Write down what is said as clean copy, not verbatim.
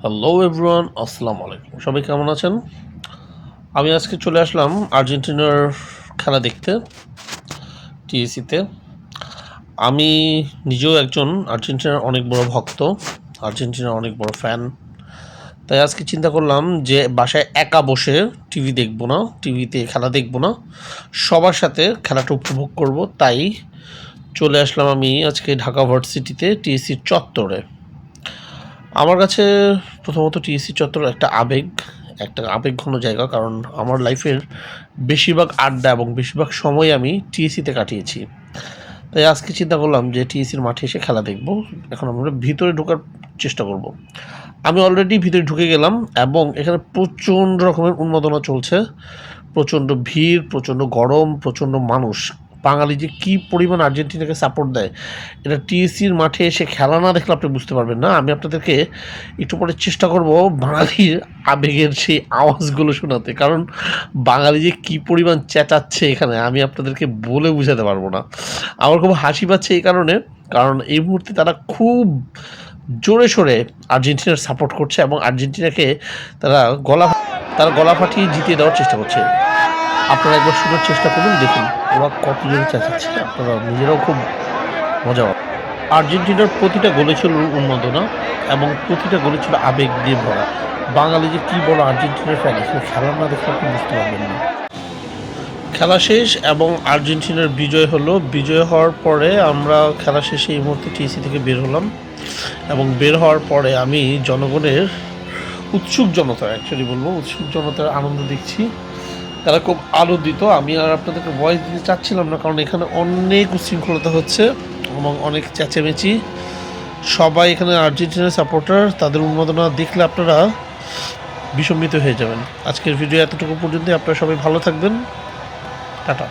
Hello everyone, আসসালামু আলাইকুম। সবাই কেমন আছেন? আমি আজকে চলে আসলাম আর্জেন্টিনার খেলা দেখতে টিএসিতে। আমি নিজেও একজন আর্জেন্টিনার অনেক বড় ভক্ত, আর্জেন্টিনার অনেক বড় ফ্যান। তাই আজকে চিন্তা করলাম যে বাসায় একা বসে টিভি দেখবো না, টিভিতে খেলা দেখবো না, সবার সাথে খেলাটা উপভোগ করব। তাই চলে আসলাম আমি আজকে ঢাকা ভার্সিটিতে টিএসির চত্বরে। আমার কাছে প্রথমত টিএসসি চত্বর একটা আবেগঘন জায়গা, কারণ আমার লাইফের বেশিরভাগ আড্ডা এবং বেশিরভাগ সময় আমি টিএসসিতে কাটিয়েছি। তাই আজকে চিন্তা করলাম যে টিএসসির মাঠে এসে খেলা দেখব। এখন আমরা ভিতরে ঢোকার চেষ্টা করব। আমি অলরেডি ভিতরে ঢুকে গেলাম এবং এখানে প্রচণ্ড রকমের উন্মাদনা চলছে, প্রচণ্ড ভিড়, প্রচণ্ড গরম, প্রচণ্ড মানুষ। বাঙালি যে কী পরিমাণ আর্জেন্টিনাকে সাপোর্ট দেয়, এটা টিএসসির মাঠে এসে খেলা না দেখলে আপনি বুঝতে পারবেন না। আমি আপনাদেরকে একটু পরে চেষ্টা করব বাঙালির আবেগের সেই আওয়াজগুলো শোনাতে, কারণ বাঙালি যে কী পরিমাণ চেঁচাচ্ছে এখানে আমি আপনাদেরকে বলে বোঝাতে পারবো না। আমার খুব হাসি পাচ্ছে এই কারণে, কারণ এই মুহূর্তে তারা খুব জোরে সোরে আর্জেন্টিনার সাপোর্ট করছে এবং আর্জেন্টিনাকে তারা গলা ফাটিয়ে জিতিয়ে দেওয়ার চেষ্টা করছে। আপনারা একবার শোনার চেষ্টা করুন, দেখুন ওরা কত জোরে চেঁচাচ্ছে, আপনারা নিজেরাও খুব মজা পাবেন। আর্জেন্টিনার প্রতিটা গোলে ছিল উন্মাদনা এবং প্রতিটা গোলে ছিল আবেগ দিয়ে ভরা। বাঙালি যে কী বড় আর্জেন্টিনার ফ্যান, এখানে খেলা না দেখলে আপনি বুঝতে পারবেন না। খেলা শেষ এবং আর্জেন্টিনার বিজয় হলো। বিজয় হওয়ার পরে আমরা খেলা শেষে এই মুহূর্তে টিএসি থেকে বের হলাম এবং বের হওয়ার পরে আমি জনগণের উৎসুক জনতার আনন্দ দেখছি। তারা খুব আনন্দিত। আমি আর আপনাদেরকে ভয়েস দিতে চাচ্ছিলাম না, কারণ এখানে অনেক উশৃঙ্খলতা হচ্ছে এবং অনেক চেঁচামেচি। সবাই এখানে আর্জেন্টিনার সাপোর্টার, তাদের উন্মাদনা দেখলে আপনারা বিসম্মিত হয়ে যাবেন। আজকের ভিডিও এতটুকু পর্যন্ত। আপনারা সবাই ভালো থাকবেন। টাটা।